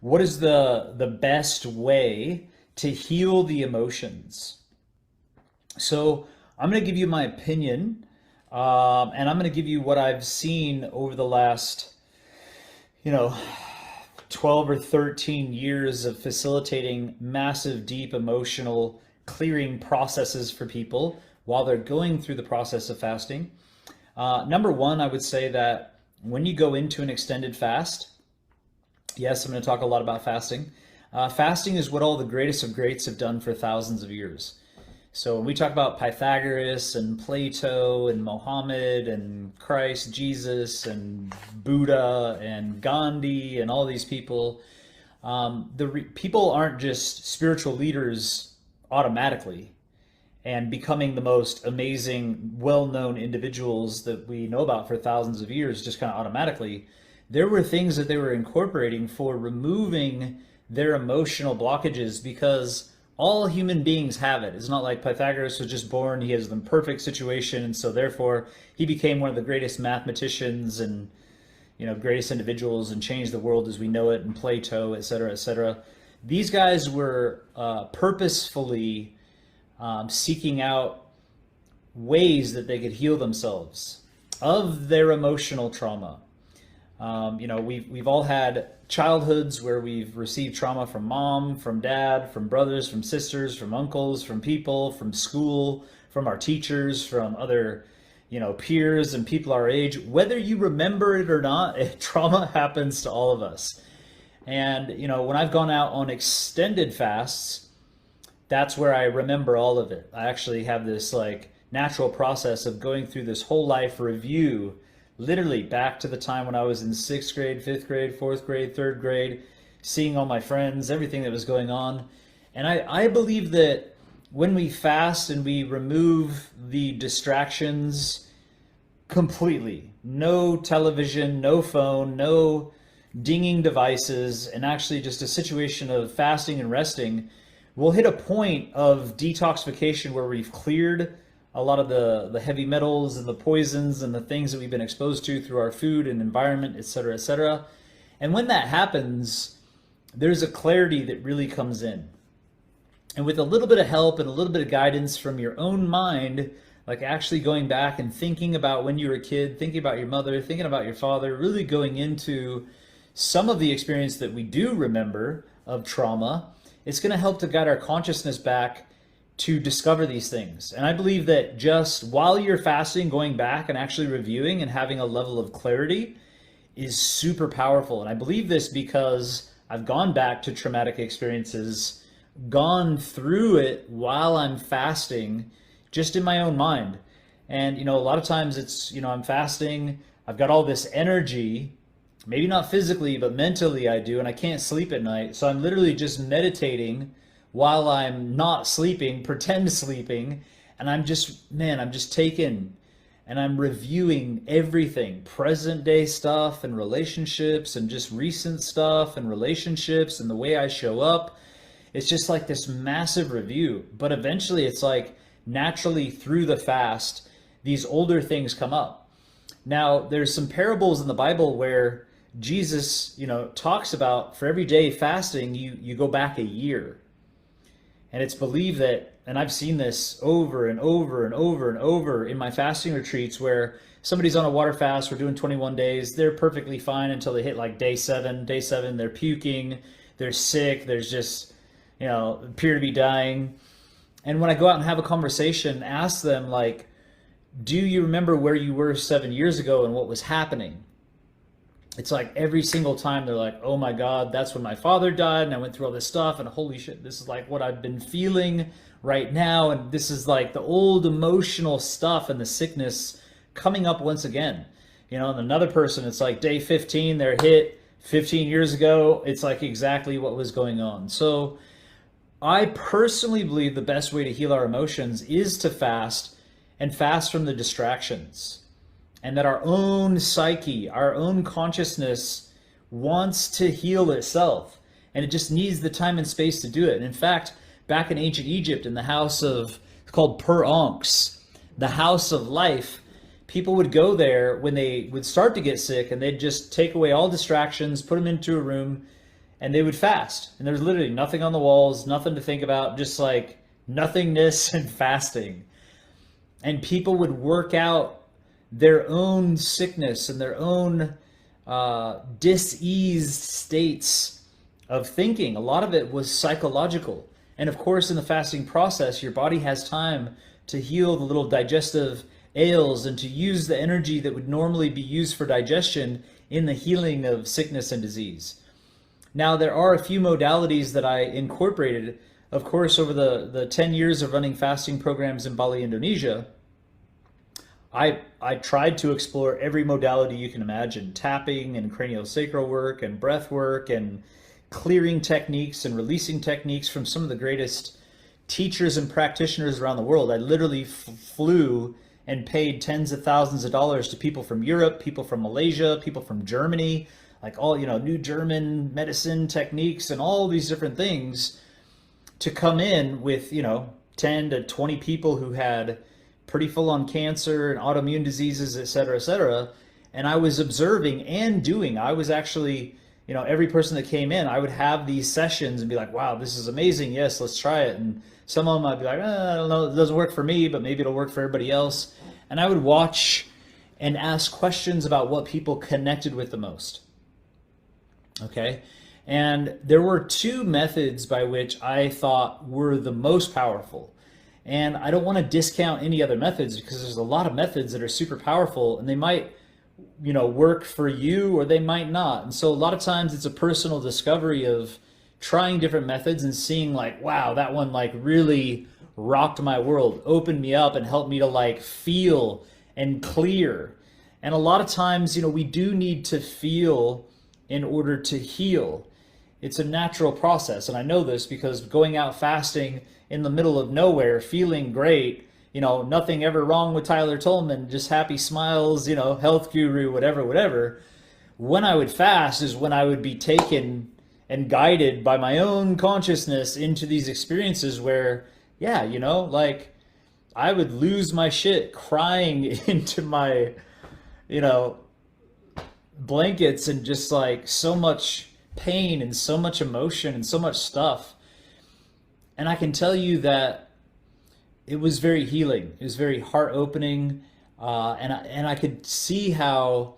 what is the best way to heal the emotions? So I'm going to give you my opinion, and I'm going to give you what I've seen over the last, you know, 12 or 13 years of facilitating massive, deep emotional clearing processes for people while they're going through the process of fasting. Number one, I would say that when you go into an extended fast, yes, I'm going to talk a lot about fasting. Fasting is what all the greatest of greats have done for thousands of years. So when we talk about Pythagoras and Plato and Mohammed and Christ, Jesus and Buddha and Gandhi and all these people, people aren't just spiritual leaders automatically and becoming the most amazing, well-known individuals that we know about for thousands of years just kind of automatically. There were things that they were incorporating for removing their emotional blockages because all human beings have it. It's not like Pythagoras was just born, he has the perfect situation, and so therefore he became one of the greatest mathematicians and greatest individuals and changed the world as we know it, and Plato, et cetera, et cetera. These guys were purposefully seeking out ways that they could heal themselves of their emotional trauma. We've all had childhoods where we've received trauma from mom, from dad, from brothers, from sisters, from uncles, from people, from school, from our teachers, from other, peers and people our age. Whether you remember it or not, trauma happens to all of us. And, when I've gone out on extended fasts, that's where I remember all of it. I actually have this natural process of going through this whole life review, literally back to the time when I was in 6th grade, 5th grade, 4th grade, 3rd grade, seeing all my friends, everything that was going on. And I believe that when we fast and we remove the distractions completely, no television, no phone, no dinging devices, and actually just a situation of fasting and resting, we'll hit a point of detoxification where we've cleared a lot of the heavy metals and the poisons and the things that we've been exposed to through our food and environment, et cetera, et cetera. And when that happens, there's a clarity that really comes in. And with a little bit of help and a little bit of guidance from your own mind, like actually going back and thinking about when you were a kid, thinking about your mother, thinking about your father, really going into some of the experience that we do remember of trauma, it's going to help to guide our consciousness back to discover these things. And I believe that just while you're fasting, going back and actually reviewing and having a level of clarity is super powerful. And I believe this because I've gone back to traumatic experiences, gone through it while I'm fasting, just in my own mind. And, a lot of times it's, I'm fasting, I've got all this energy, maybe not physically, but mentally I do, and I can't sleep at night. So I'm literally just meditating while I'm not sleeping, pretend sleeping, and I'm just taken, and I'm reviewing everything, present day stuff and relationships and just recent stuff and relationships and the way I show up. It's just like this massive review. But eventually it's like naturally through the fast, these older things come up. Now, there's some parables in the Bible where Jesus, talks about for every day fasting, you go back a year. And it's believed that, and I've seen this over and over and over and over in my fasting retreats where somebody's on a water fast, we're doing 21 days, they're perfectly fine until they hit day 7. Day 7, they're puking, they're sick, there's just, appear to be dying. And when I go out and have a conversation, ask them do you remember where you were 7 years ago and what was happening? It's like every single time they're like, oh my God, that's when my father died and I went through all this stuff and holy shit, this is what I've been feeling right now. And this is the old emotional stuff and the sickness coming up once again. And another person, it's day 15, they're hit 15 years ago. It's exactly what was going on. So I personally believe the best way to heal our emotions is to fast and fast from the distractions. And that our own psyche, our own consciousness wants to heal itself. And it just needs the time and space to do it. And in fact, back in ancient Egypt, in the house of, it's called Per Ankhs, the house of life, people would go there when they would start to get sick and they'd just take away all distractions, put them into a room, and they would fast. And there's literally nothing on the walls, nothing to think about, just like nothingness and fasting. And people would work out their own sickness and their own diseased states of thinking. A lot of it was psychological. And of course, in the fasting process, your body has time to heal the little digestive ails and to use the energy that would normally be used for digestion in the healing of sickness and disease. Now, there are a few modalities that I incorporated, of course, over the 10 years of running fasting programs in Bali, Indonesia. I tried to explore every modality you can imagine: tapping and craniosacral work and breath work and clearing techniques and releasing techniques from some of the greatest teachers and practitioners around the world. I literally flew and paid tens of thousands of dollars to people from Europe, people from Malaysia, people from Germany, like all, new German medicine techniques and all these different things to come in with, 10 to 20 people who had pretty full-on cancer and autoimmune diseases, et cetera, et cetera. And I was observing and doing. I was actually, every person that came in, I would have these sessions and be like, wow, this is amazing. Yes, let's try it. And some of them I'd be like, I don't know, it doesn't work for me, but maybe it'll work for everybody else. And I would watch and ask questions about what people connected with the most. Okay. And there were two methods by which I thought were the most powerful. And I don't want to discount any other methods, because there's a lot of methods that are super powerful, and they might, work for you or they might not. And so a lot of times it's a personal discovery of trying different methods and seeing like, wow, that one like really rocked my world, opened me up and helped me to like feel and clear. And a lot of times, we do need to feel in order to heal. It's a natural process. And I know this because going out fasting in the middle of nowhere, feeling great, nothing ever wrong with Tyler Tolman, just happy smiles, health guru, whatever. When I would fast is when I would be taken and guided by my own consciousness into these experiences where, like I would lose my shit crying into my, blankets, and just like so much pain and so much emotion and so much stuff. And I can tell you that it was very healing. It was very heart opening. And I could see how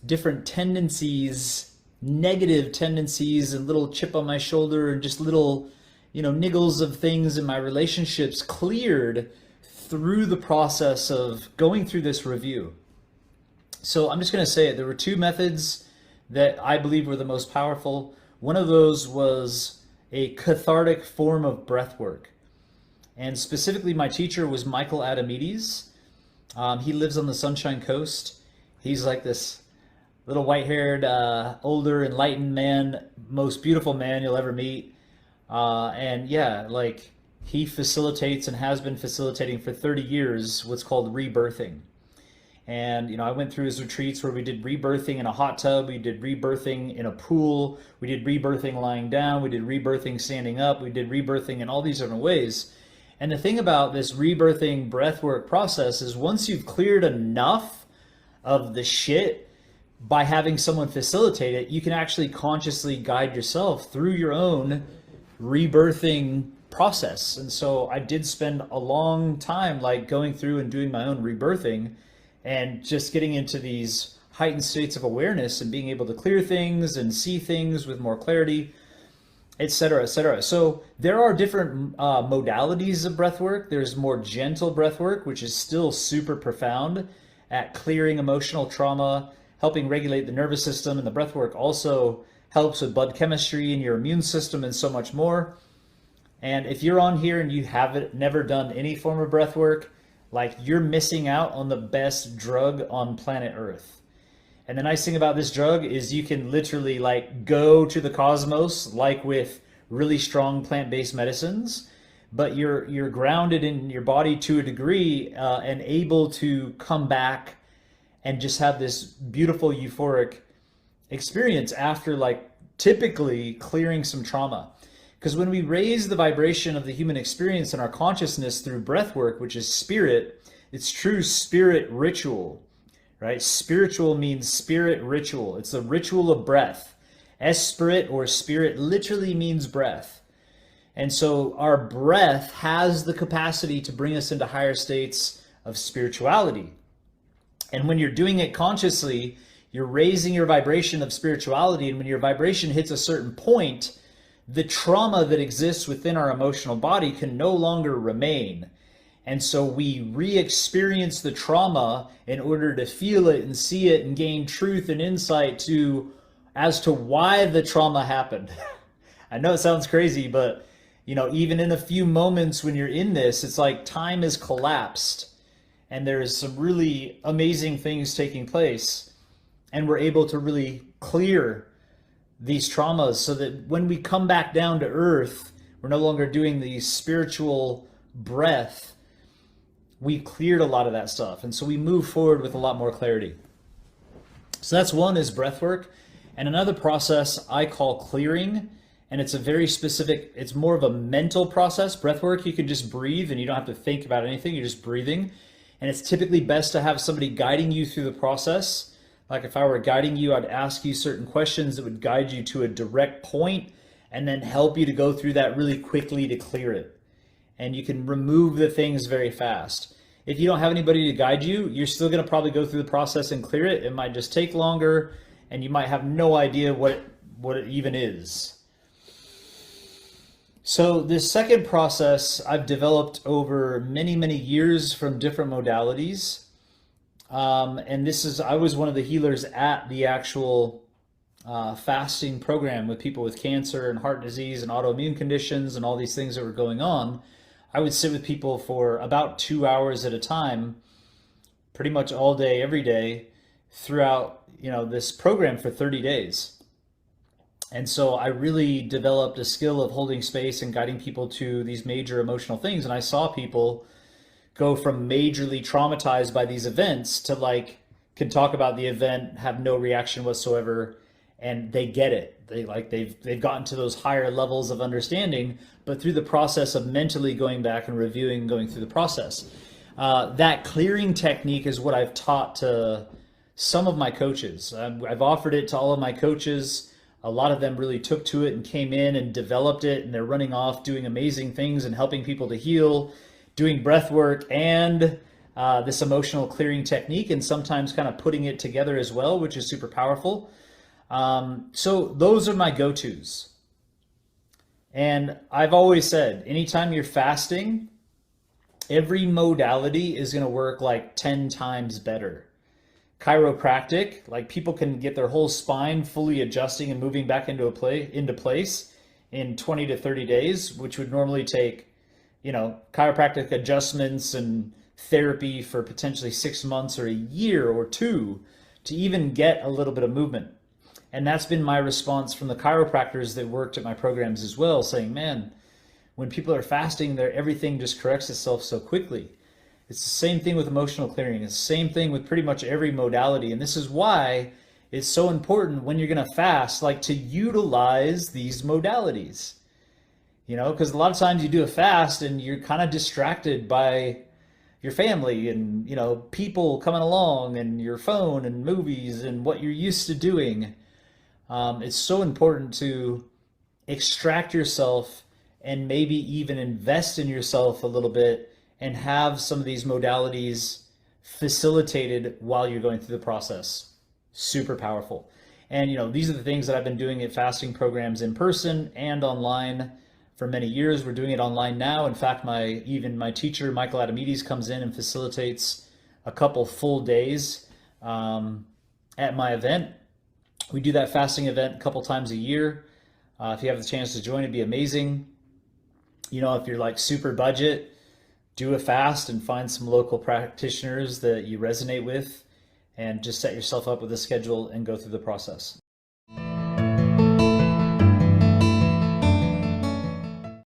different tendencies, negative tendencies, and little chip on my shoulder and just little, niggles of things in my relationships cleared through the process of going through this review. So I'm just going to say it. There were two methods that I believe were the most powerful. One of those was a cathartic form of breath work. And specifically, my teacher was Michael Adamides. He lives on the Sunshine Coast. He's like this little white-haired, older, enlightened man, most beautiful man you'll ever meet. And yeah, like he facilitates and has been facilitating for 30 years what's called rebirthing. And, I went through his retreats where we did rebirthing in a hot tub, we did rebirthing in a pool, we did rebirthing lying down, we did rebirthing standing up, we did rebirthing in all these different ways. And the thing about this rebirthing breathwork process is once you've cleared enough of the shit by having someone facilitate it, you can actually consciously guide yourself through your own rebirthing process. And so I did spend a long time like going through and doing my own rebirthing and just getting into these heightened states of awareness and being able to clear things and see things with more clarity, et cetera, et cetera. So there are different modalities of breath work. There's more gentle breath work, which is still super profound at clearing emotional trauma, helping regulate the nervous system, and the breath work also helps with blood chemistry and your immune system and so much more. And if you're on here and you haven't never done any form of breath work, like you're missing out on the best drug on planet Earth. And the nice thing about this drug is you can literally like go to the cosmos, like with really strong plant-based medicines, but you're grounded in your body to a degree and able to come back and just have this beautiful euphoric experience after like typically clearing some trauma. Because when we raise the vibration of the human experience and our consciousness through breath work, which is spirit, it's true spirit ritual, right? Spiritual means spirit ritual. It's the ritual of breath. Esprit or spirit literally means breath. And so our breath has the capacity to bring us into higher states of spirituality. And when you're doing it consciously, you're raising your vibration of spirituality. And when your vibration hits a certain point, the trauma that exists within our emotional body can no longer remain. And so we re-experience the trauma in order to feel it and see it and gain truth and insight as to why the trauma happened. I know it sounds crazy, but even in a few moments when you're in this, it's like time has collapsed and there's some really amazing things taking place, and we're able to really clear these traumas so that when we come back down to earth, we're no longer doing the spiritual breath. We cleared a lot of that stuff, and so we move forward with a lot more clarity. So that's one, is breath work. And another process I call clearing, and it's a very specific, it's more of a mental process. Breath work, you can just breathe and you don't have to think about anything, you're just breathing. And it's typically best to have somebody guiding you through the process. Like if I were guiding you, I'd ask you certain questions that would guide you to a direct point and then help you to go through that really quickly to clear it. And you can remove the things very fast. If you don't have anybody to guide you, you're still going to probably go through the process and clear it. It might just take longer, and you might have no idea what it even is. So this second process I've developed over many, many years from different modalities. And I was one of the healers at the actual fasting program with people with cancer and heart disease and autoimmune conditions and all these things that were going on. I would sit with people for about 2 hours at a time, pretty much all day, every day, throughout this program for 30 days. And so I really developed a skill of holding space and guiding people to these major emotional things. And I saw people go from majorly traumatized by these events to can talk about the event, have no reaction whatsoever, and they get it. They've gotten to those higher levels of understanding, but through the process of mentally going back and reviewing, going through the process. That clearing technique is what I've taught to some of my coaches. I've offered it to all of my coaches. A lot of them really took to it and came in and developed it, and they're running off doing amazing things and helping people to heal, doing breath work and this emotional clearing technique, and sometimes kind of putting it together as well, which is super powerful. So those are my go-tos. And I've always said, anytime you're fasting, every modality is going to work like 10 times better. Chiropractic, like people can get their whole spine fully adjusting and moving back into place in 20 to 30 days, which would normally take, chiropractic adjustments and therapy for potentially 6 months or a year or two to even get a little bit of movement. And that's been my response from the chiropractors that worked at my programs as well, saying, man, when people are fasting, everything just corrects itself so quickly. It's the same thing with emotional clearing. It's the same thing with pretty much every modality. And this is why it's so important when you're going to fast, to utilize these modalities. Because a lot of times you do a fast and you're kind of distracted by your family and, people coming along and your phone and movies and what you're used to doing. It's so important to extract yourself and maybe even invest in yourself a little bit and have some of these modalities facilitated while you're going through the process. Super powerful. And these are the things that I've been doing at fasting programs in person and online for many years. We're doing it online now. In fact, my teacher, Michael Adamides, comes in and facilitates a couple full days at my event. We do that fasting event a couple times a year. If you have the chance to join, it'd be amazing. If you're super budget, do a fast and find some local practitioners that you resonate with and just set yourself up with a schedule and go through the process.